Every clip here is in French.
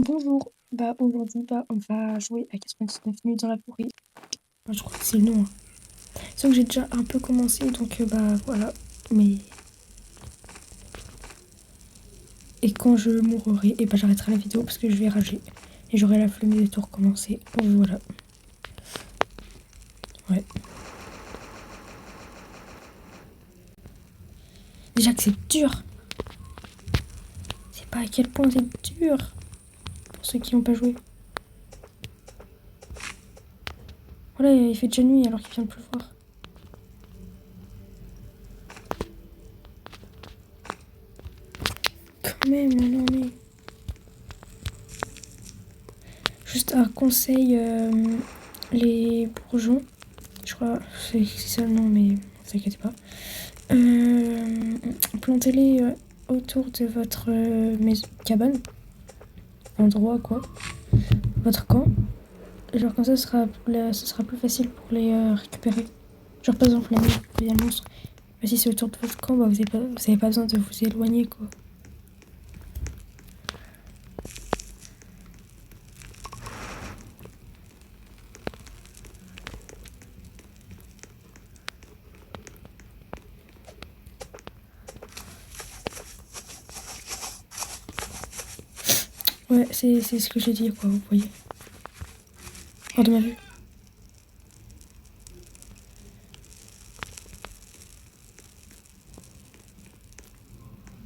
Bonjour, aujourd'hui on va jouer à 99 minutes dans la forêt. Je crois que c'est le nom, hein. Sauf que j'ai déjà un peu commencé donc voilà. Mais et quand je mourrai, et j'arrêterai la vidéo parce que je vais rager et j'aurai la flemme de tout recommencer. Donc voilà. Ouais. Déjà que c'est dur. C'est pas à quel point c'est dur pour ceux qui n'ont pas joué. Voilà, il fait déjà nuit alors qu'il vient de pleuvoir. Quand même, non mais. Juste un conseil, les bourgeons, je crois, c'est ça le nom, mais ne vous inquiétez pas. Plantez-les autour de votre cabane, endroit quoi, votre camp. Genre comme ça, ce sera plus facile pour les récupérer. Genre par exemple, la nuit, quand il y a le monstre, si c'est autour de votre camp, vous avez pas besoin de vous éloigner quoi. Ouais, c'est ce que j'ai dit quoi, vous voyez. Hors de ma vue.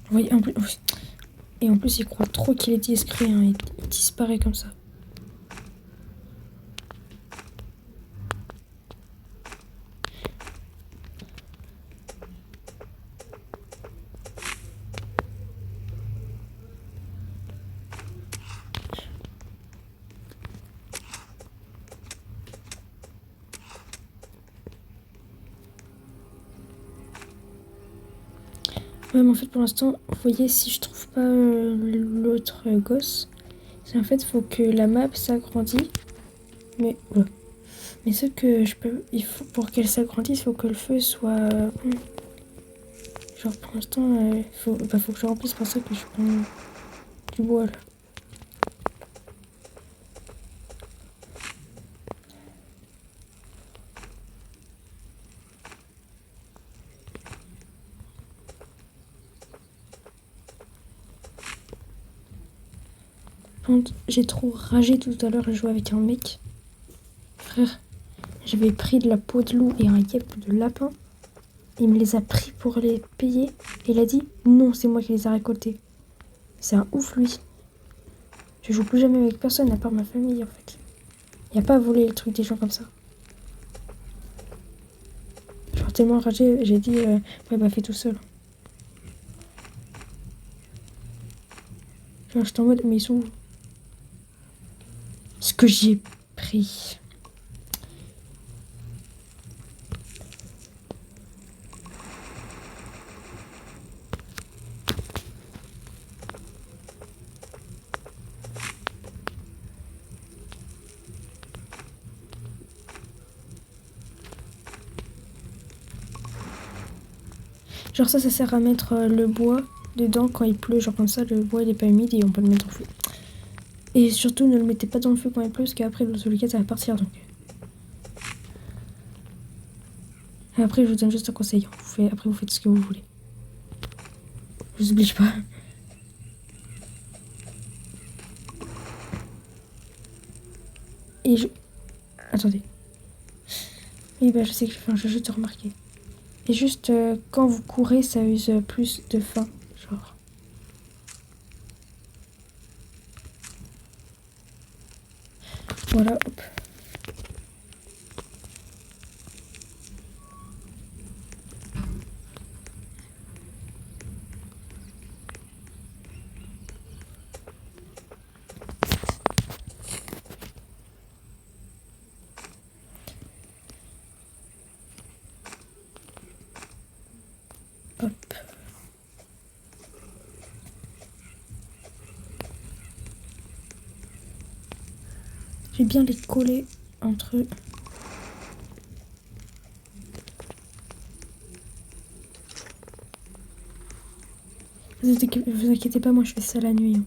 Vous voyez, en plus, il croit trop qu'il est discret, hein. Il disparaît comme ça. Ouais, mais en fait, pour l'instant, vous voyez, si je trouve pas l'autre gosse, c'est en fait, faut que la map s'agrandisse. Mais, ouais. Mais ce que je peux, pour qu'elle s'agrandisse, il faut que le feu soit. Genre, pour l'instant, faut que je remplisse pour ça que je prends du bois là. J'ai trop ragé tout à l'heure, j'ai joué avec un mec. Frère, j'avais pris de la peau de loup et un yep de lapin. Il me les a pris pour les payer. Et il a dit non, c'est moi qui les ai récoltés. C'est un ouf lui. Je joue plus jamais avec personne à part ma famille en fait. Y a pas à voler les trucs des gens comme ça. Genre tellement enragé, j'ai dit ouais bah fais tout seul. Genre j'étais en mode mais ils sont où? Ce que j'ai pris. Genre ça sert à mettre le bois dedans quand il pleut. Genre comme ça le bois il est pas humide et on peut le mettre au feu. Et surtout ne le mettez pas dans le feu quand il pleut parce qu'après dans tous les cas ça va partir donc. Et après je vous donne juste un conseil. Après vous faites ce que vous voulez. Je vous oblige pas. Et je... Attendez. Oui bah je sais que je vais juste te remarquer. Et juste quand vous courez ça use plus de faim. Genre. Voilà, hop. Hop. Je vais bien les coller entre eux. Vous inquiétez pas, moi je fais ça la nuit. Hein.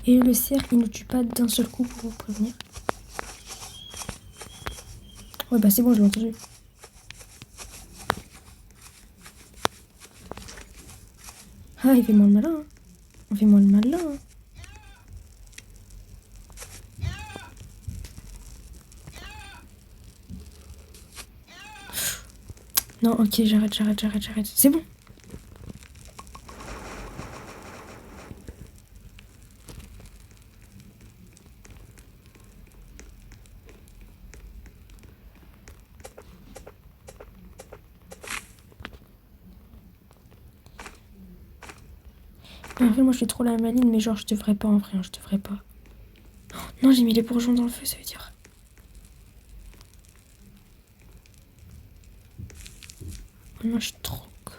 Et le cerf, il ne tue pas d'un seul coup pour vous prévenir. Ouais, bah c'est bon, je l'ai entendu. Ah, il fait moins le malin. Hein. On fait moins le malin. Hein. Non, ok, j'arrête. C'est bon. En vrai, moi, je suis trop la maline, mais genre, je devrais pas en vrai, hein, je devrais pas. Oh, non, j'ai mis les bourgeons dans le feu, ça veut dire. Oh non, je suis trop conne.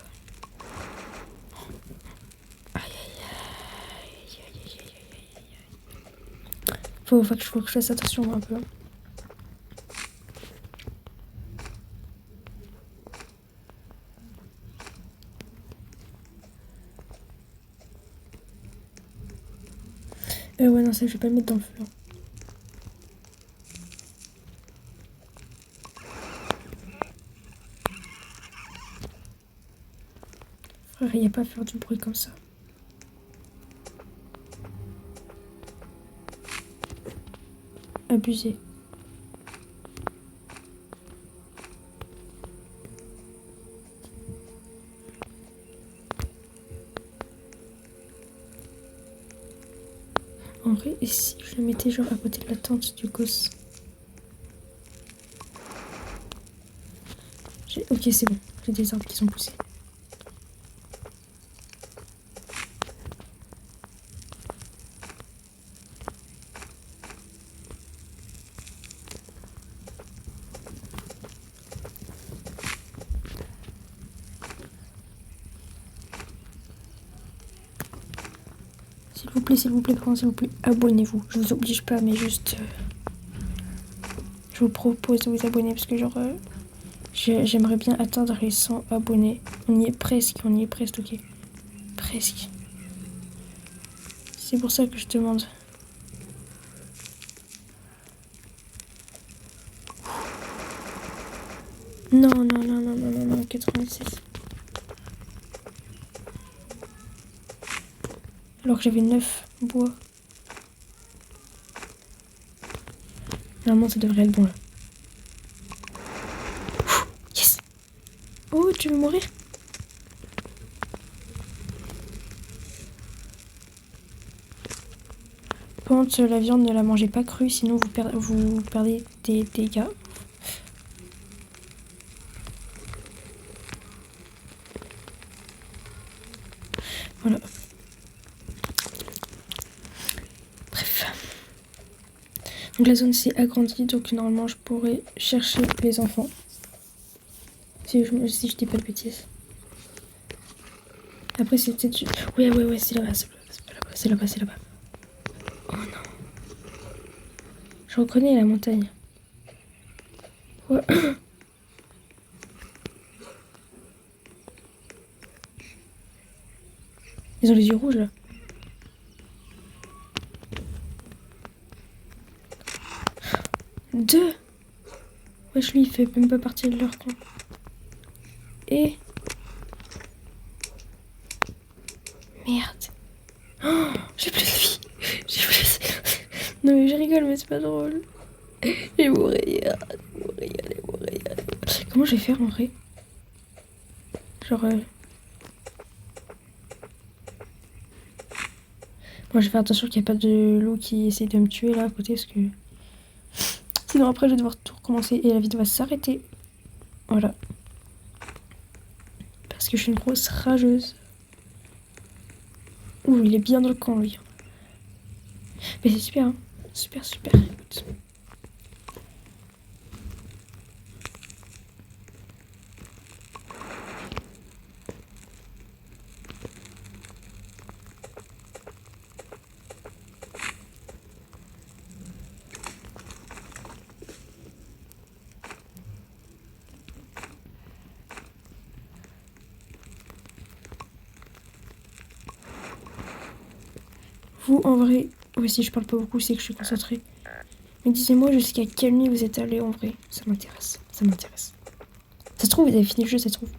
Aïe, aïe, aïe, aïe, aïe, aïe, aïe. Faut que je fasse attention un peu. Ouais, non, ça, je vais pas le mettre dans le feu. Hein. Frère, il n'y a pas à faire du bruit comme ça. Abusé. En vrai, et si je le mettais genre à côté de la tente du gosse? Ok, c'est bon. J'ai des arbres qui sont poussés. S'il vous plaît, pardon, s'il vous plaît, abonnez-vous. Je vous oblige pas, mais juste... je vous propose de vous abonner parce que genre... j'aimerais bien atteindre les 100 abonnés. On y est presque, ok. Presque. C'est pour ça que je demande. Non, 86. Alors que j'avais 9 bois. Normalement, ça devrait être bon là. Yes! Oh, tu veux mourir? Par contre, la viande, ne la mangez pas crue, sinon vous perdez des dégâts. Voilà. Bref. Donc la zone s'est agrandie, donc normalement je pourrais chercher les enfants. Si je dis pas de bêtises. Après c'est peut-être... Ouais, c'est là-bas, c'est là-bas. Oh non. Je reconnais la montagne. Ouais. Ils ont les yeux rouges là. Deux. Wesh, lui il fait même pas partie de leur camp. Et... Merde. Oh, j'ai plus de vie. Non mais je rigole mais c'est pas drôle. Je vais mourir. Comment je vais faire en vrai? Genre... Moi je vais faire attention qu'il n'y ait pas de loup qui essaie de me tuer là à côté parce que... Sinon après je vais devoir tout recommencer et la vidéo va s'arrêter. Voilà. Parce que je suis une grosse rageuse. Ouh, il est bien dans le camp lui. Mais c'est super, hein. Super. Écoute. Vous, en vrai, Ouais, si je parle pas beaucoup, c'est que je suis concentrée. Mais dis-moi jusqu'à quelle nuit vous êtes allé en vrai. Ça m'intéresse. Ça m'intéresse. Ça se trouve, vous avez fini le jeu, ça se trouve.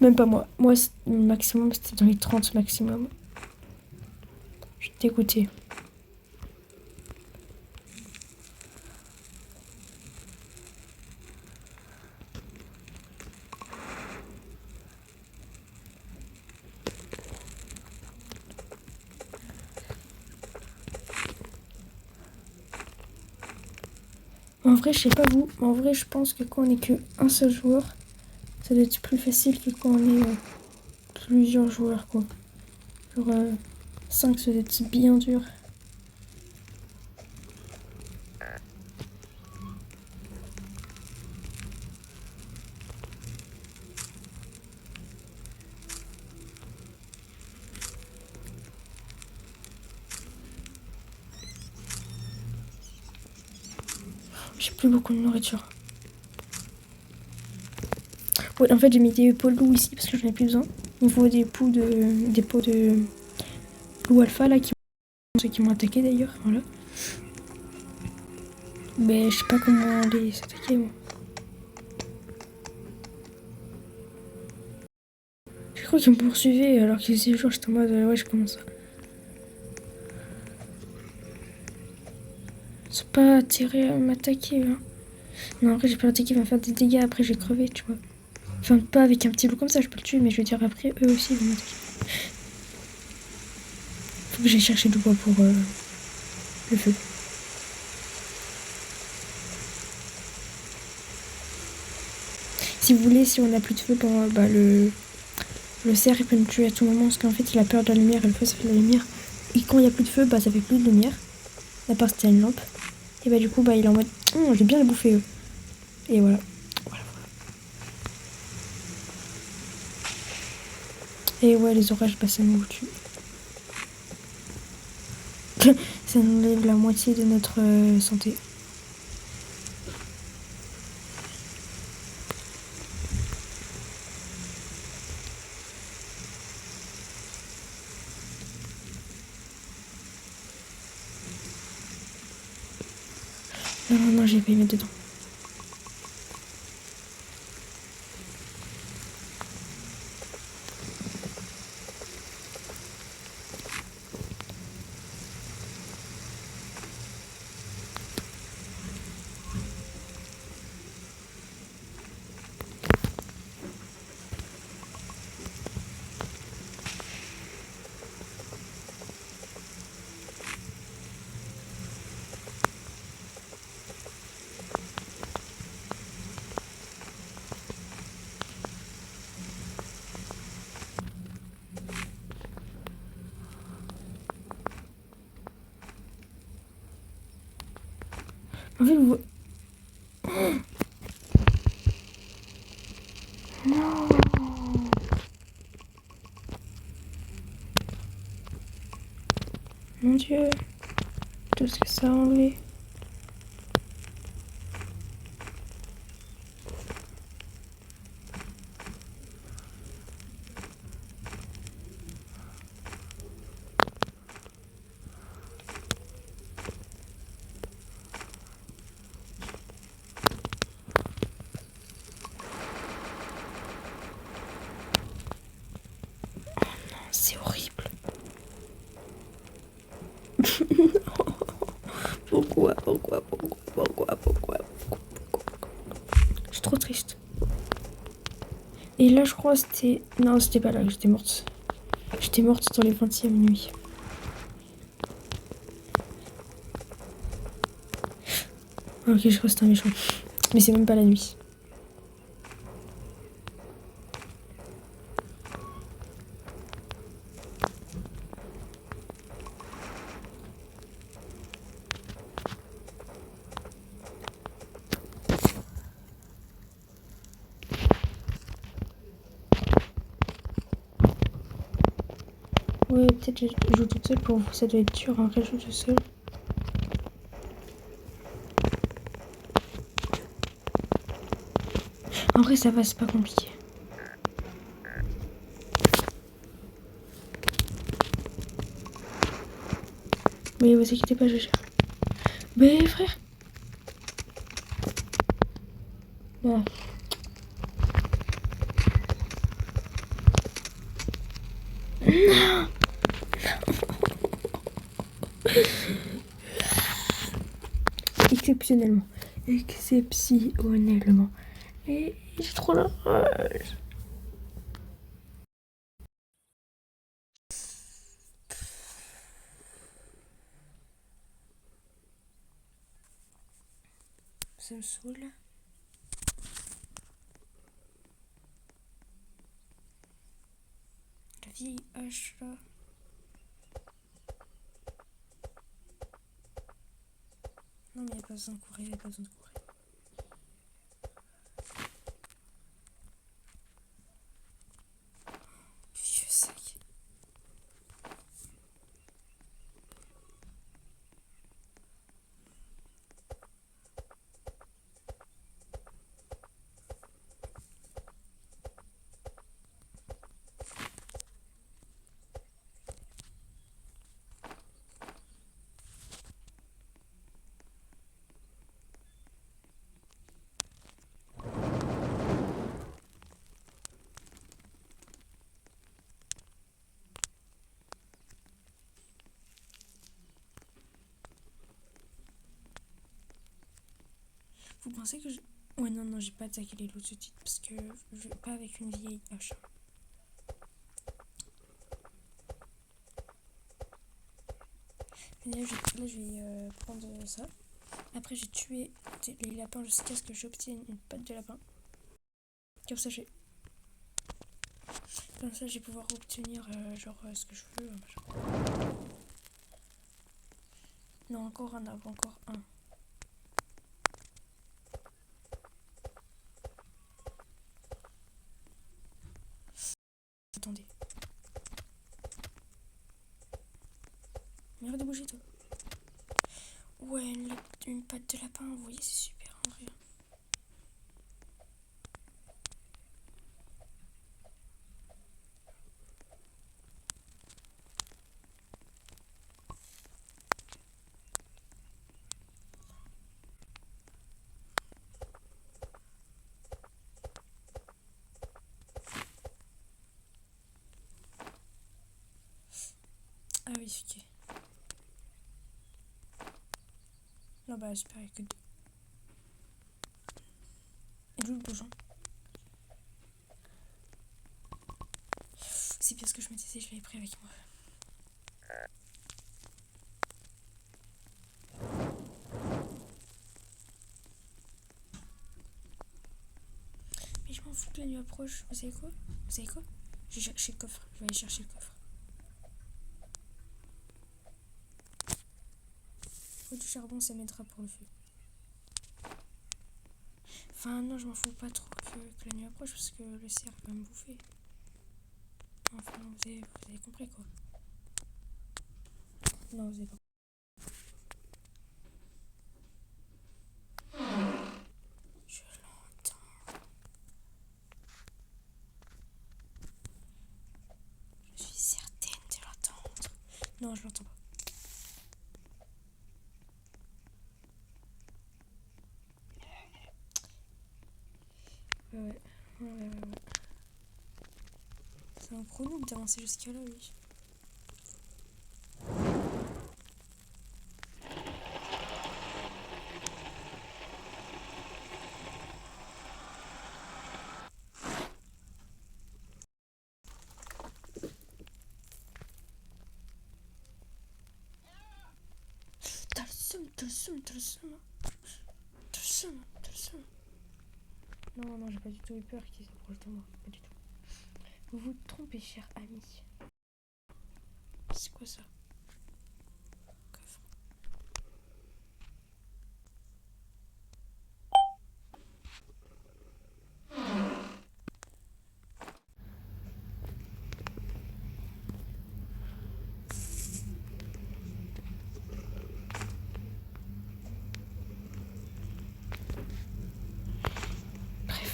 Même pas moi. Moi, le maximum, c'était dans les 30 maximum. Je suis dégoûtée. En vrai, je sais pas vous, mais en vrai, je pense que quand on est qu'un seul joueur, ça doit être plus facile que quand on est plusieurs joueurs, quoi. Genre 5, ça doit être bien dur. J'ai plus beaucoup de nourriture. Ouais, en fait, j'ai mis des pots de loup ici parce que j'en ai plus besoin. Il me faut des pots de loup alpha là, ceux qui m'ont attaqué d'ailleurs. Voilà. Mais je sais pas comment les attaquer, moi. Je crois qu'ils me poursuivaient alors qu'ils faisaient jour. J'étais en mode, ouais, je commence. C'est pas attiré à m'attaquer, hein. Non, après, j'ai peur qu'il va faire des dégâts. Après, j'ai crevé, tu vois. Enfin, pas avec un petit loup comme ça, je peux le tuer, mais je veux dire, après, eux aussi, ils vont m'attaquer. Faut que j'aille chercher du bois pour le feu. Si vous voulez, si on n'a plus de feu, bah, le cerf, il peut nous tuer à tout moment, parce qu'en fait, il a peur de la lumière, et le feu, ça fait de la lumière. Et quand il n'y a plus de feu, bah, ça fait plus de lumière. À part si t'as une lampe. Et bah, du coup, bah, il est en mode, j'ai bien les bouffer, eux. Et voilà. Et ouais, les orages, bah, ça nous tue. Ça nous enlève la moitié de notre santé. Non, non, non, j'ai pas y mettre dedans. En fait, vous... Non. Mon Dieu. Tout ce que ça a enlevé. C'est horrible. Pourquoi Je suis trop triste. Et là, je crois c'était... Non, c'était pas là que j'étais morte. J'étais morte dans les 20e nuits. Ok, je crois que c'était un méchant. Mais c'est même pas la nuit. Ouais, peut-être je joue toute seule pour vous, ça doit être dur, en vrai, je joue toute seule. En vrai, ça va, c'est pas compliqué. Mais vous inquiétez pas, je gère. Mais frère. Non. Non. Exceptionnellement. Exceptionnellement. Et j'ai trop la rage. Ça me saoule. La vieille hache là. Non mais il n'y a pas besoin de courir, il n'y a pas besoin de courir. Vieux sac. Vous pensez que je... Ouais non, j'ai pas attaqué les loups tout de suite parce que je vais pas avec une vieille hache. Et là je vais prendre ça. Après j'ai tué les lapins jusqu'à ce que j'obtienne une patte de lapin. Comme ça je vais pouvoir obtenir ce que je veux. Non, encore un arbre, encore un. Attendez. Mais arrête de bouger toi. Ouais, une patte de lapin, vous voyez, c'est super en vrai. Ah oui, ok. Non bah super, il y a que deux. Et d'où le bourgeon? C'est bien ce que je me disais, je l'avais pris avec moi. Mais je m'en fous que la nuit approche. Vous savez quoi? Je vais chercher le coffre. Je vais aller chercher le coffre. Faut du charbon, ça m'aidera pour le feu. Enfin non, je m'en fous pas trop que la nuit approche parce que le cerf va me bouffer. Enfin, vous avez compris quoi. Non, vous avez pas. Je l'entends. Je suis certaine de l'entendre. Non, je l'entends pas. Ouais. C'est un gros noob d'avancer jusqu'à là, oui. T'as le seum. Non, j'ai pas du tout eu peur qu'il s'approche de moi. Pas du tout. Vous vous trompez, cher ami. C'est quoi ça? Coffre. Bref.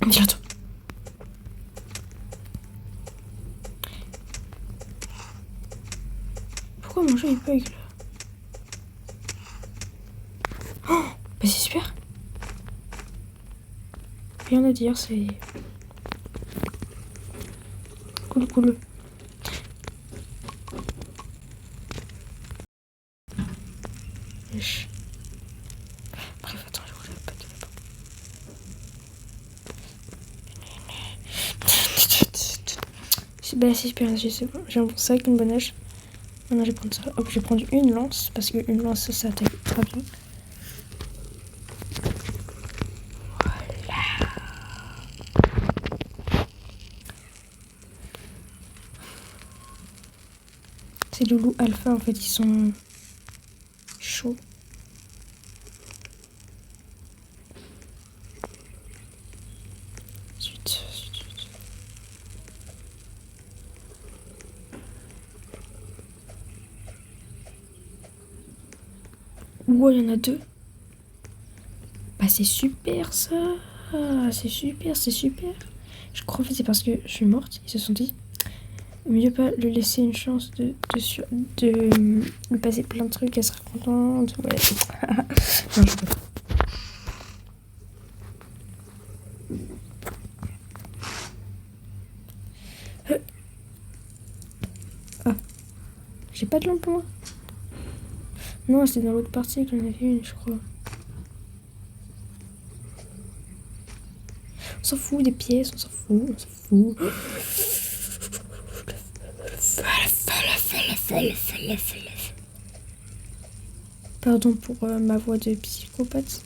Bientôt. bug là. Oh, bah c'est super. Rien à dire, c'est cool. Wesh. Bref, attends, je voulais pas de bah c'est super, c'est bon. J'ai un bon sac, une bonne hache. Maintenant je vais prendre ça. Hop, je vais prendre une lance parce qu'une lance ça attaque très bien. Voilà. Ces loulous alpha en fait ils sont chauds. Zut. Wow, il y en a deux. Bah c'est super ça. C'est super. Je crois en fait c'est parce que je suis morte. Ils se sont dit mieux pas lui laisser une chance de lui passer plein de trucs. Elle sera contente. Ouais. Non, je peux pas. Ah, j'ai pas de lampe moi. Non, c'était dans l'autre partie que j'en avais une, je crois. On s'en fout des pièces, on s'en fout. Pardon pour ma voix de psychopathe.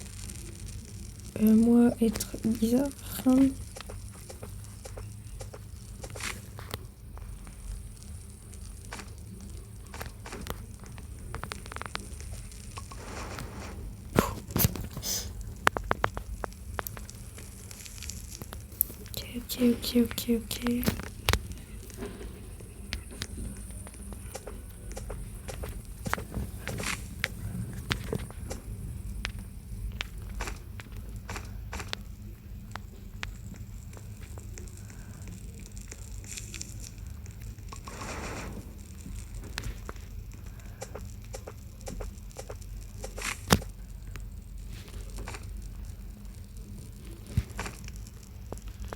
Moi, être bizarre. Ok.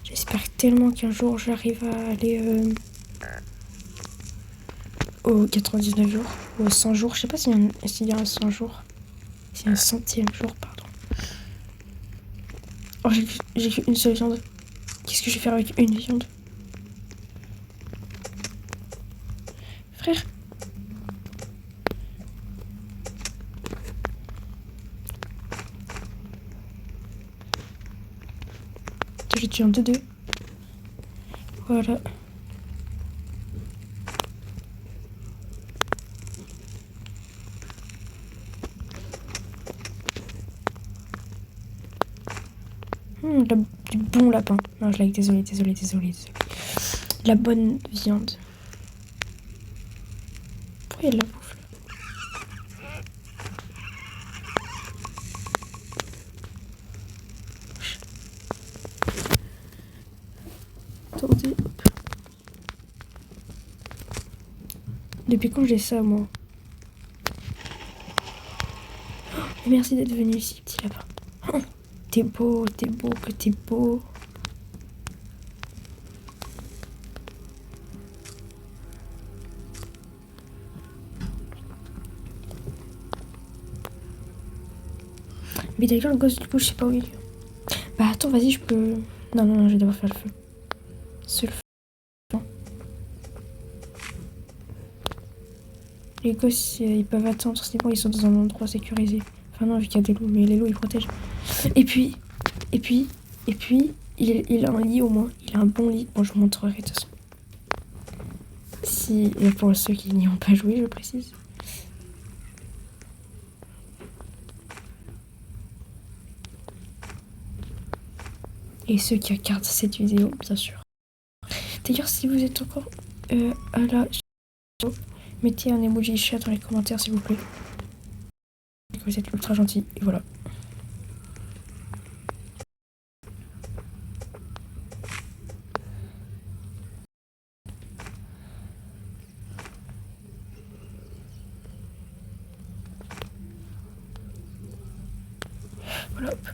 J'espère tellement qu'un jour j'arrive à aller aux 99 jours, aux 100 jours. Je sais pas s'il y a un 100 jours. S'il y a un 100e jour, pardon. Oh, j'ai qu'une seule viande. Qu'est-ce que je vais faire avec une viande? Frère. Je tue un de deux. Voilà. Du bon lapin. Non, je like, désolé. La bonne viande. Pourquoi il y a de la bouffe là? Attendez, hop. Depuis quand j'ai ça, moi? Oh, merci d'être venu ici, petit lapin. Oh, t'es beau, que t'es beau. Mais d'ailleurs, le gosse, du coup, je sais pas où il est. Bah attends, vas-y, je peux... Non, je vais devoir faire le feu. Seul feu. Les gosses, ils peuvent attendre, c'est bon, ils sont dans un endroit sécurisé. Enfin non, vu qu'il y a des loups, mais les loups, ils protègent. Et puis, il a un lit au moins. Il a un bon lit. Bon, je vous montrerai de toute façon. Si, et pour ceux qui n'y ont pas joué, je précise. Et ceux qui regardent cette vidéo, bien sûr. D'ailleurs, si vous êtes encore à la vidéo, mettez un emoji chat dans les commentaires, s'il vous plaît. Vous êtes ultra gentil. Et voilà. Voilà, hop.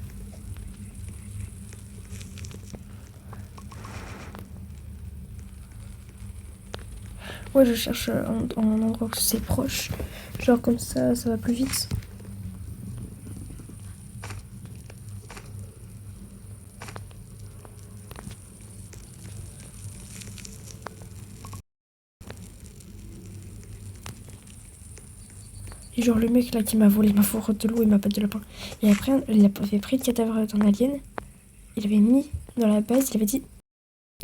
Ouais, je cherche un endroit où c'est proche. Genre comme ça va plus vite. Et genre le mec là qui m'a volé ma fourre de loup et ma patte de lapin. Et après, il avait pris le cadavre d'un alien. Il avait mis dans la base, il avait dit...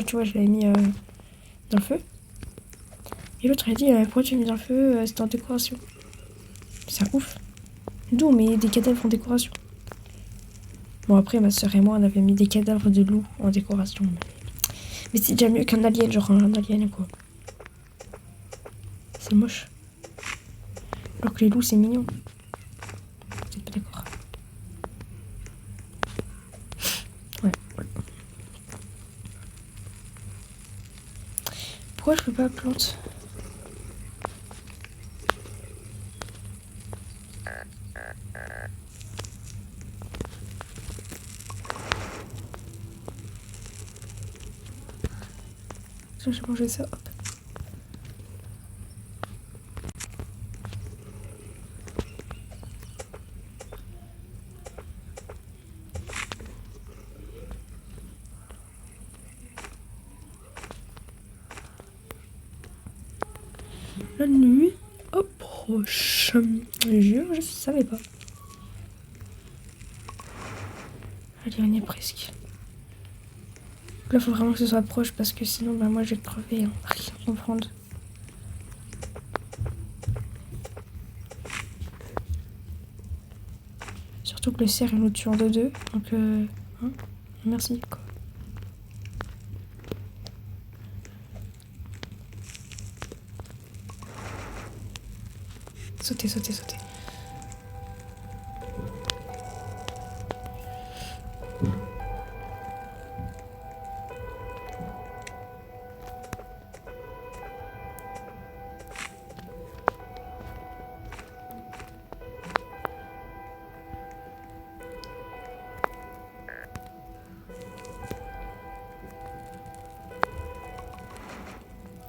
Tu vois, je l'avais mis dans le feu. Et l'autre il a dit, pourquoi tu l'as mis dans le feu, c'était en décoration. C'est un ouf. D'où on met des cadavres en décoration. Bon après, ma soeur et moi, on avait mis des cadavres de loup en décoration. Mais c'est déjà mieux qu'un alien, genre un alien quoi. C'est moche. Alors que les loups, c'est mignon. Vous êtes pas d'accord? Ouais. Pourquoi je peux pas planter? J'ai mangé ça, hop. La nuit approche. Je jure, je savais pas. Allez, on y est presque. Là, faut vraiment que ce soit proche parce que sinon, bah, moi, je vais crever. Hein. Rien comprendre. Surtout que le cerf, il nous tue en 2-2. Donc, hein, merci, quoi. Sauter, sauter, sauter.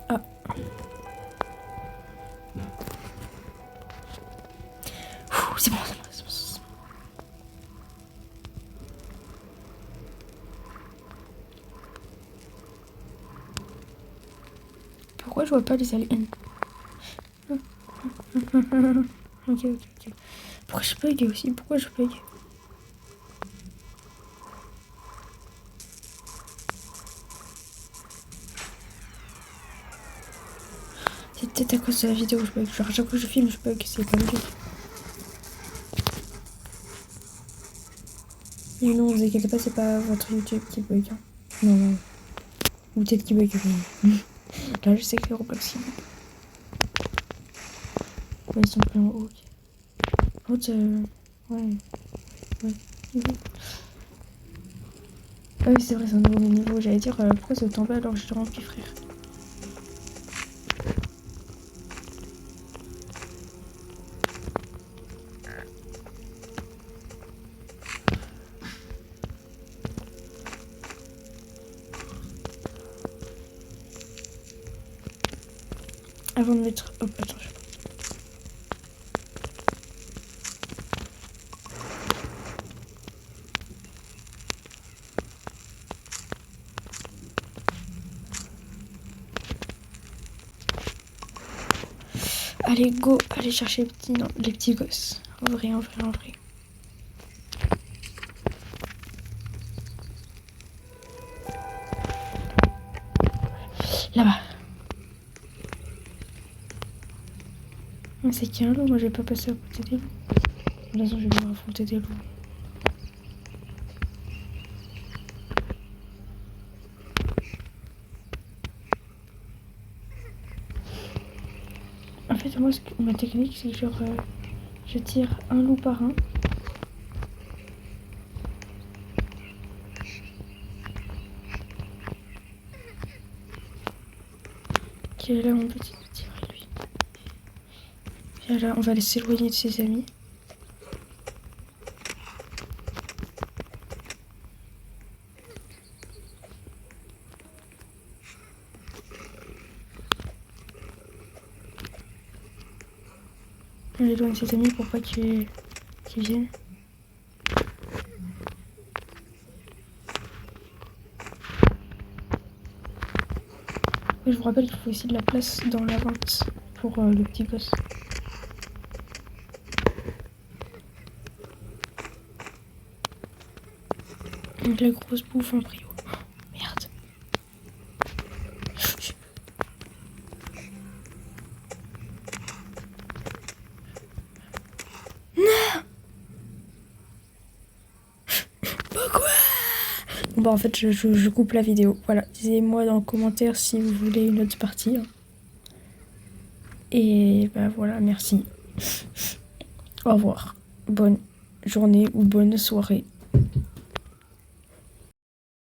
Ah. C'est bon, c'est bon, c'est bon. Pourquoi je vois pas les aliens? Ok. Pourquoi je bug aussi? Pourquoi je bug? C'est peut-être à cause de la vidéo que je bug. Genre à chaque fois que je filme, je bug. C'est pas logique. Et non, vous inquiétez pas, c'est pas votre YouTube qui bug. Hein. Non. Ou peut-être qui bug. Là, je sais que les Roblox qui bug. Ouais, ils sont pleins en haut. Par contre, ouais. Ah oui, c'est vrai, c'est un nouveau niveau. J'allais dire, pourquoi c'est autant bas alors que je te remplis, frère. Avant de mettre... Hop, attends, je... Allez, go, allez chercher les petits gosses. En vrai. Là-bas. C'est qu'il y a un loup, moi je vais pas passer à côté des loups. De toute façon, je vais devoir affronter des loups. En fait, moi, ma technique, c'est genre, je tire un loup par un. Qui est là, mon petit lui. Et là, on va s'éloigner de ses amis. On éloigne ses amis pour pas qu'ils viennent. Et je vous rappelle qu'il faut aussi de la place dans la vente pour le petit gosse. Et de la grosse bouffe en brio. Oh, merde. Non. Pourquoi? Bon bah en fait je coupe la vidéo. Voilà, dites-moi dans le commentaire si vous voulez une autre partie. Et bah voilà, merci. Au revoir. Bonne journée ou bonne soirée.